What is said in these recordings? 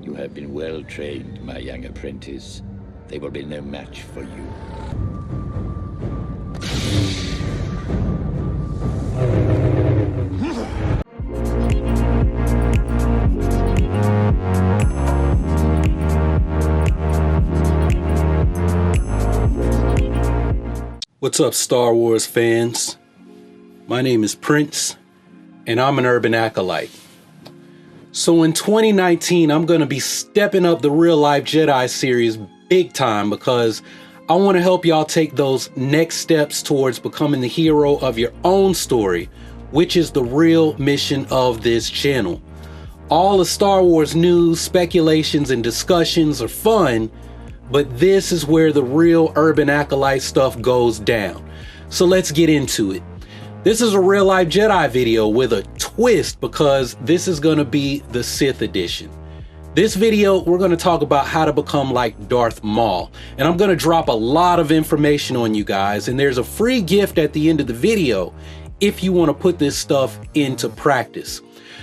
You have been well trained, my young apprentice. They will be no match for you. What's up, Star Wars fans? My name is Prince, and I'm an urban acolyte. So in 2019, I'm going to be stepping up the Real Life Jedi series big time because I want to help y'all take those next steps towards becoming the hero of your own story, which is the real mission of this channel. All the Star Wars news, speculations, and discussions are fun, but this is where the real urban acolyte stuff goes down. So let's get into it. This is a Real Life Jedi video with a twist because this is going to be the Sith edition. This video, we're going to talk about how to become like Darth Maul. And I'm going to drop a lot of information on you guys. And there's a free gift at the end of the video if you want to put this stuff into practice.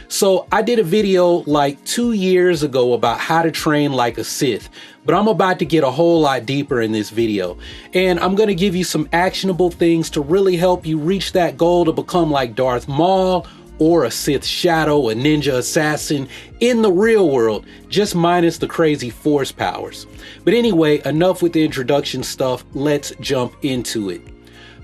So I did a video like 2 years ago about how to train like a Sith, but I'm about to get a whole lot deeper in this video. And I'm going to give you some actionable things to really help you reach that goal to become like Darth Maul or a Sith Shadow, a ninja assassin in the real world, just minus the crazy force powers. But anyway, enough with the introduction stuff. Let's jump into it.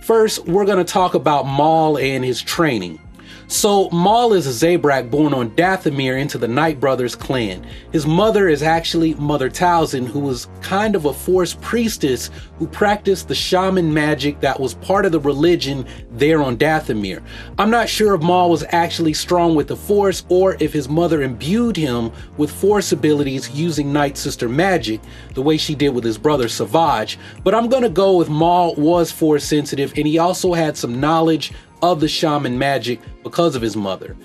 First, we're going to talk about Maul and his training. So Maul is a Zabrak born on Dathomir into the Night Brothers clan. His mother is actually Mother Talzin, who was kind of a Force priestess who practiced the shaman magic that was part of the religion there on Dathomir. I'm not sure if Maul was actually strong with the Force or if his mother imbued him with Force abilities using Night Sister magic, the way she did with his brother Savage, but I'm gonna go with Maul was Force sensitive, and he also had some knowledge of the shaman magic because of his mother.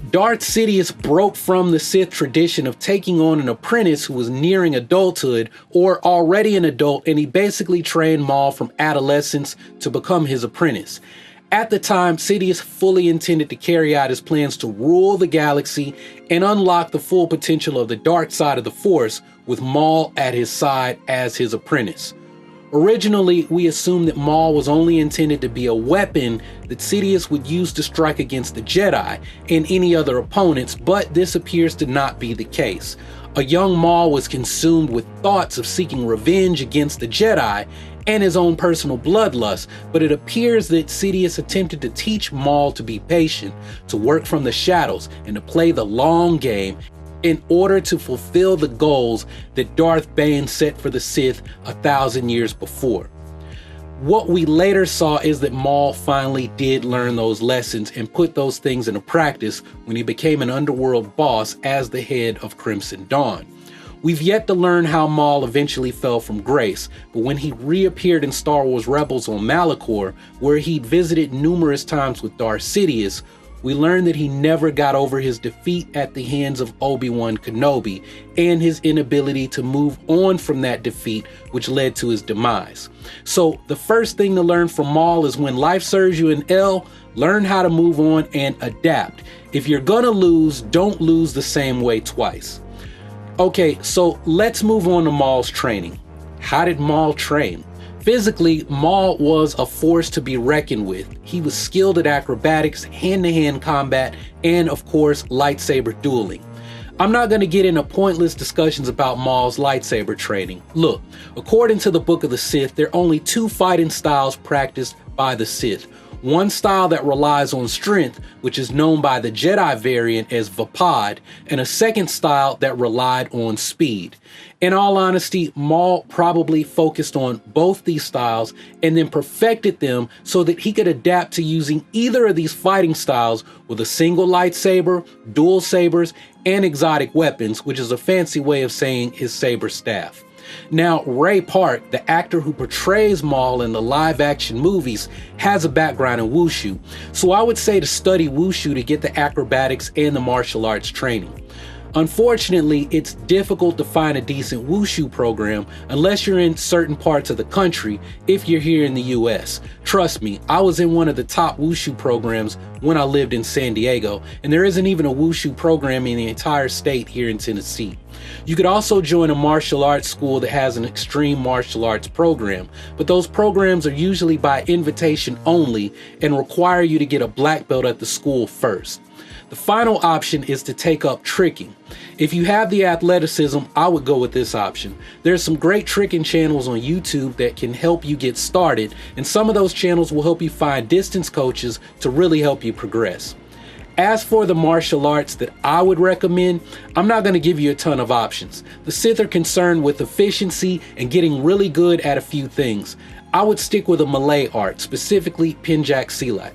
Darth Sidious broke from the Sith tradition of taking on an apprentice who was nearing adulthood or already an adult, and he basically trained Maul from adolescence to become his apprentice. At the time, Sidious fully intended to carry out his plans to rule the galaxy and unlock the full potential of the dark side of the Force, with Maul at his side as his apprentice. Originally, we assumed that Maul was only intended to be a weapon that Sidious would use to strike against the Jedi and any other opponents, but this appears to not be the case. A young Maul was consumed with thoughts of seeking revenge against the Jedi and his own personal bloodlust, but it appears that Sidious attempted to teach Maul to be patient, to work from the shadows, and to play the long game in order to fulfill the goals that Darth Bane set for the Sith 1,000 years before. What we later saw is that Maul finally did learn those lessons and put those things into practice when he became an underworld boss as the head of Crimson Dawn. We've yet to learn how Maul eventually fell from grace, but when he reappeared in Star Wars Rebels on Malachor, where he'd visited numerous times with Darth Sidious, we learned that he never got over his defeat at the hands of Obi-Wan Kenobi and his inability to move on from that defeat, which led to his demise. So the first thing to learn from Maul is when life serves you an L, learn how to move on and adapt. If you're gonna lose, don't lose the same way twice. Okay, so let's move on to Maul's training. How did Maul train? Physically, Maul was a force to be reckoned with. He was skilled at acrobatics, hand-to-hand combat, and of course, lightsaber dueling. I'm not going to get into pointless discussions about Maul's lightsaber training. Look, according to the Book of the Sith, there are only two fighting styles practiced by the Sith. One style that relies on strength, which is known by the Jedi variant as Vapad, and a second style that relied on speed. In all honesty, Maul probably focused on both these styles and then perfected them so that he could adapt to using either of these fighting styles with a single lightsaber, dual sabers, and exotic weapons, which is a fancy way of saying his saber staff. Now, Ray Park, the actor who portrays Maul in the live-action movies, has a background in Wushu, so I would say to study Wushu to get the acrobatics and the martial arts training. Unfortunately, it's difficult to find a decent wushu program unless you're in certain parts of the country if you're here in the US. Trust me, I was in one of the top wushu programs when I lived in San Diego, and there isn't even a wushu program in the entire state here in Tennessee. You could also join a martial arts school that has an extreme martial arts program, but those programs are usually by invitation only and require you to get a black belt at the school first. The final option is to take up tricking. If you have the athleticism, I would go with this option. There's some great tricking channels on YouTube that can help you get started, and some of those channels will help you find distance coaches to really help you progress. As for the martial arts that I would recommend, I'm not going to give you a ton of options. The Sith are concerned with efficiency and getting really good at a few things. I would stick with a Malay art, specifically Pencak Silat.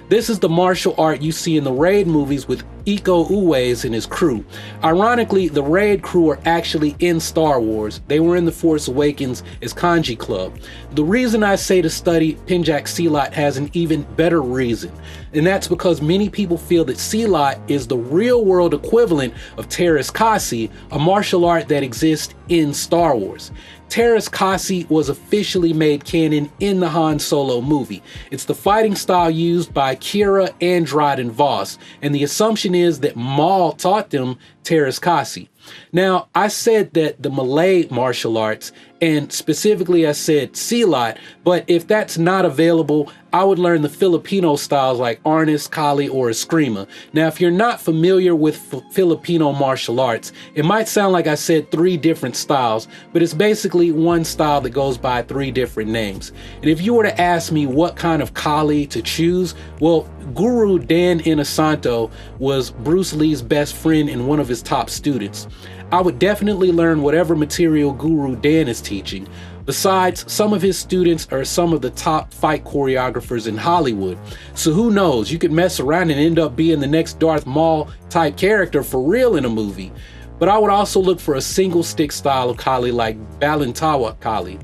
This is the martial art you see in the Raid movies with Iko Uwais and his crew. Ironically, the Raid crew are actually in Star Wars. They were in The Force Awakens as Kanji Club. The reason I say to study Pencak Silat has an even better reason, and that's because many people feel that Silat is the real-world equivalent of Teras Kasi, a martial art that exists in Star Wars. Teras Kasi was officially made canon in the Han Solo movie. It's the fighting style used by Kira and Dryden Voss, and the assumption is that Maul taught them Teras Kasi. Now, I said that the Malay martial arts, and specifically I said Silat, but if that's not available, I would learn the Filipino styles like Arnis, Kali, or Eskrima. Now, if you're not familiar with Filipino martial arts, it might sound like I said 3 different styles, but it's basically one style that goes by 3 different names. And if you were to ask me what kind of Kali to choose, well, Guru Dan Inosanto was Bruce Lee's best friend and one of his top students. I would definitely learn whatever material Guru Dan is teaching. Besides, some of his students are some of the top fight choreographers in Hollywood. So who knows, you could mess around and end up being the next Darth Maul type character for real in a movie. But I would also look for a single stick style of Kali like Balintawa Kali.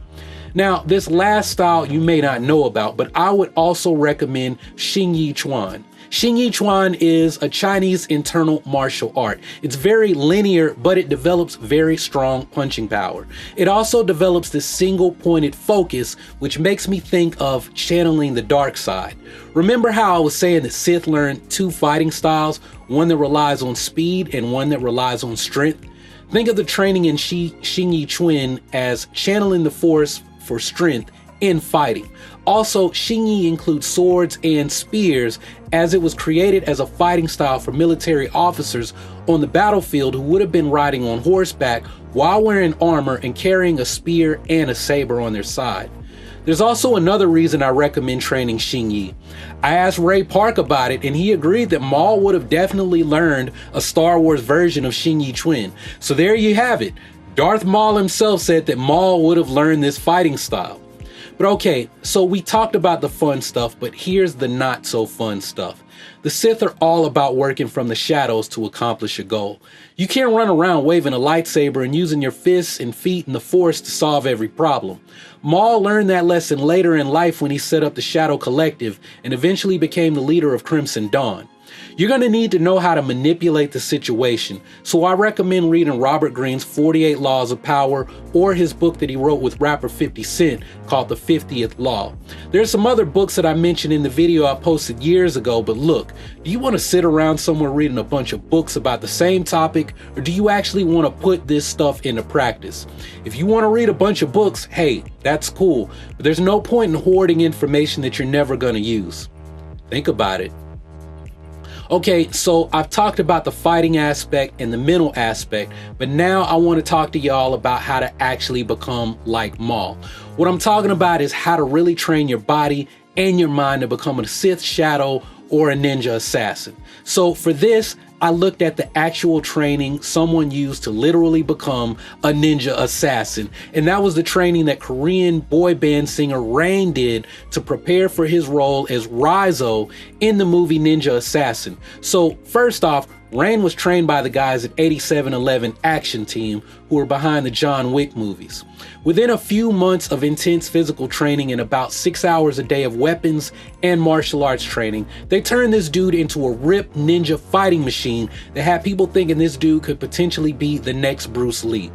Now, this last style you may not know about, but I would also recommend Xing Yi Chuan. Xing Yi Chuan is a Chinese internal martial art. It's very linear, but it develops very strong punching power. It also develops this single pointed focus, which makes me think of channeling the dark side. Remember how I was saying that Sith learned 2 fighting styles, one that relies on speed and one that relies on strength? Think of the training in Xing Yi Chuan as channeling the force for strength in fighting. Also, Xing Yi includes swords and spears, as it was created as a fighting style for military officers on the battlefield who would have been riding on horseback while wearing armor and carrying a spear and a saber on their side. There's also another reason I recommend training Xing Yi. I asked Ray Park about it, and he agreed that Maul would have definitely learned a Star Wars version of Xing Yi Chuan. So there you have it. Darth Maul himself said that Maul would have learned this fighting style. But okay, so we talked about the fun stuff, but here's the not so fun stuff. The Sith are all about working from the shadows to accomplish a goal. You can't run around waving a lightsaber and using your fists and feet and the Force to solve every problem. Maul learned that lesson later in life when he set up the Shadow Collective and eventually became the leader of Crimson Dawn. You're going to need to know how to manipulate the situation, so I recommend reading Robert Greene's 48 Laws of Power or his book that he wrote with rapper 50 Cent called The 50th Law. There's some other books that I mentioned in the video I posted years ago, but look, do you want to sit around somewhere reading a bunch of books about the same topic, or do you actually want to put this stuff into practice? If you want to read a bunch of books, hey, that's cool, but there's no point in hoarding information that you're never going to use. Think about it. Okay, so I've talked about the fighting aspect and the mental aspect, but now I want to talk to y'all about how to actually become like Maul. What I'm talking about is how to really train your body and your mind to become a Sith Shadow or a ninja assassin. So for this, I looked at the actual training someone used to literally become a ninja assassin. And that was the training that Korean boy band singer Rain did to prepare for his role as Rizzo in the movie Ninja Assassin. So first off, Rain was trained by the guys at 8711 Action Team who were behind the John Wick movies. Within a few months of intense physical training and about 6 hours a day of weapons and martial arts training, they turned this dude into a ripped ninja fighting machine that had people thinking this dude could potentially be the next Bruce Lee.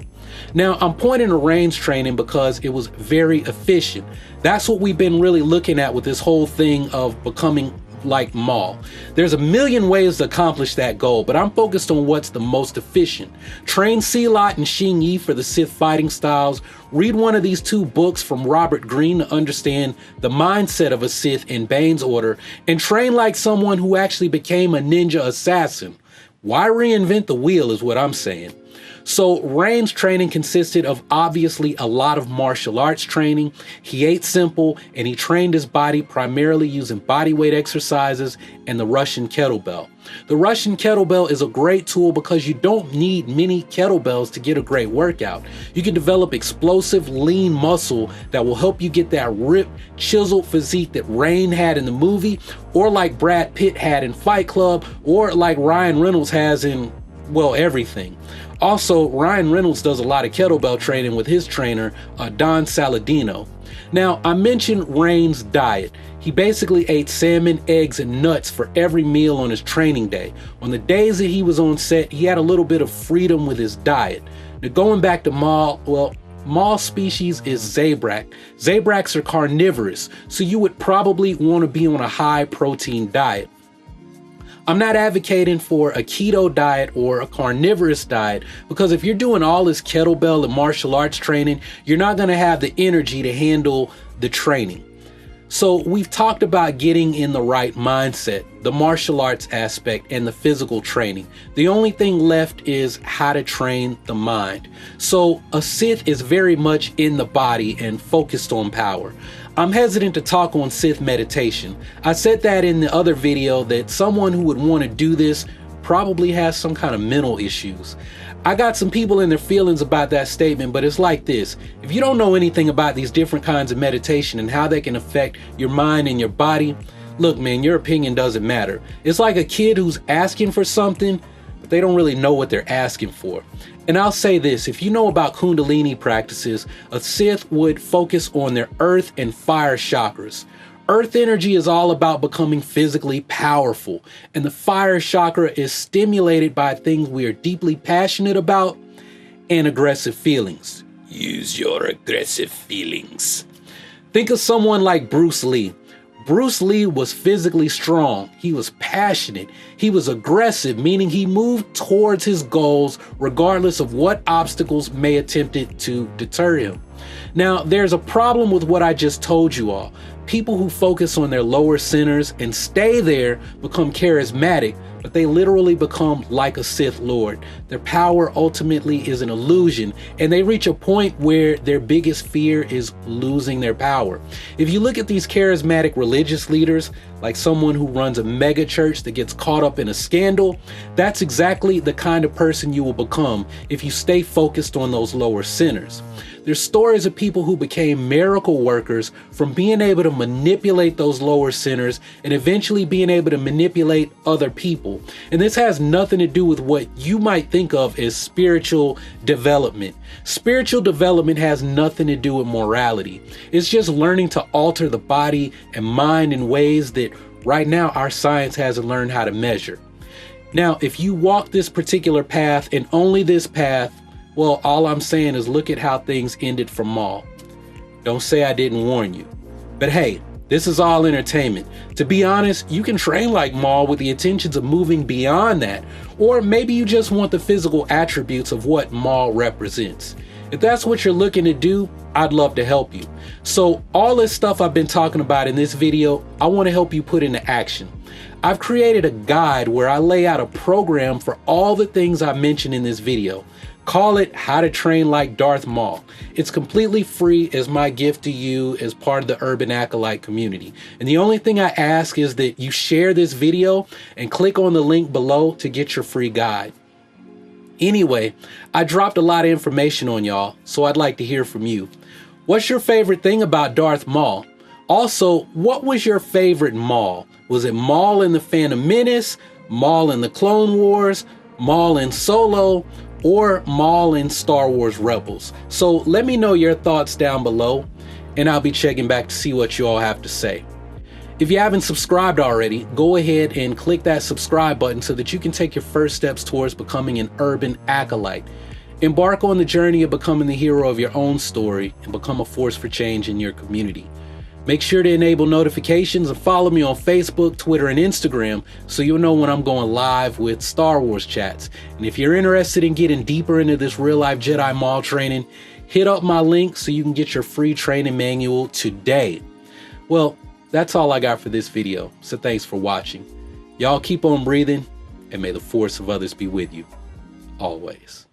Now, I'm pointing to Rain's training because it was very efficient. That's what we've been really looking at with this whole thing of becoming like Maul. There's a million ways to accomplish that goal, but I'm focused on what's the most efficient. Train Sealot and Xing Yi for the Sith fighting styles. Read one of these 2 books from Robert Greene to understand the mindset of a Sith in Bane's order, and train like someone who actually became a ninja assassin. Why reinvent the wheel is what I'm saying. So Rain's training consisted of obviously a lot of martial arts training. He ate simple and he trained his body primarily using bodyweight exercises and the Russian kettlebell. The Russian kettlebell is a great tool because you don't need many kettlebells to get a great workout. You can develop explosive, lean muscle that will help you get that ripped, chiseled physique that Rain had in the movie, or like Brad Pitt had in Fight Club, or like Ryan Reynolds has in, well, everything. Also, Ryan Reynolds does a lot of kettlebell training with his trainer, Don Saladino. Now, I mentioned Rain's diet. He basically ate salmon, eggs, and nuts for every meal on his training day. On the days that he was on set, he had a little bit of freedom with his diet. Now, going back to Maul, well, Maul's species is Zabrak. Zabraks are carnivorous, so you would probably want to be on a high protein diet. I'm not advocating for a keto diet or a carnivorous diet because if you're doing all this kettlebell and martial arts training, you're not going to have the energy to handle the training. So we've talked about getting in the right mindset, the martial arts aspect, and the physical training. The only thing left is how to train the mind. So a Sith is very much in the body and focused on power. I'm hesitant to talk on Sith meditation. I said that in the other video that someone who would want to do this probably has some kind of mental issues. I got some people in their feelings about that statement, but it's like this. If you don't know anything about these different kinds of meditation and how they can affect your mind and your body, look, man, your opinion doesn't matter. It's like a kid who's asking for something, but they don't really know what they're asking for. And I'll say this, if you know about Kundalini practices, a Sith would focus on their earth and fire chakras. Earth energy is all about becoming physically powerful, and the fire chakra is stimulated by things we are deeply passionate about and aggressive feelings. Use your aggressive feelings. Think of someone like Bruce Lee. Bruce Lee was physically strong. He was passionate. He was aggressive, meaning he moved towards his goals regardless of what obstacles may attempted to deter him. Now, there's a problem with what I just told you all. People who focus on their lower centers and stay there become charismatic, but they literally become like a Sith Lord. Their power ultimately is an illusion, and they reach a point where their biggest fear is losing their power. If you look at these charismatic religious leaders, like someone who runs a mega church that gets caught up in a scandal, that's exactly the kind of person you will become if you stay focused on those lower centers. There's stories of people who became miracle workers from being able to manipulate those lower centers and eventually being able to manipulate other people. And this has nothing to do with what you might think of as spiritual development. Spiritual development has nothing to do with morality. It's just learning to alter the body and mind in ways that right now our science hasn't learned how to measure. Now, if you walk this particular path and only this path, well, all I'm saying is look at how things ended for Maul. Don't say I didn't warn you. But hey, this is all entertainment. To be honest, you can train like Maul with the intentions of moving beyond that. Or maybe you just want the physical attributes of what Maul represents. If that's what you're looking to do, I'd love to help you. So all this stuff I've been talking about in this video, I want to help you put into action. I've created a guide where I lay out a program for all the things I mentioned in this video. Call it How to Train Like Darth Maul. It's completely free as my gift to you as part of the Urban Acolyte community. And the only thing I ask is that you share this video and click on the link below to get your free guide. Anyway, I dropped a lot of information on y'all, so I'd like to hear from you. What's your favorite thing about Darth Maul? Also, what was your favorite Maul? Was it Maul in The Phantom Menace? Maul in the Clone Wars, Maul in Solo, or Maul in Star Wars Rebels. So let me know your thoughts down below, and I'll be checking back to see what you all have to say. If you haven't subscribed already, go ahead and click that subscribe button so that you can take your first steps towards becoming an urban acolyte. Embark on the journey of becoming the hero of your own story and become a force for change in your community. Make sure to enable notifications and follow me on Facebook, Twitter, and Instagram so you'll know when I'm going live with Star Wars chats. And if you're interested in getting deeper into this real-life Jedi Maul training, hit up my link so you can get your free training manual today. Well, that's all I got for this video, so thanks for watching. Y'all keep on breathing, and may the force of others be with you, always.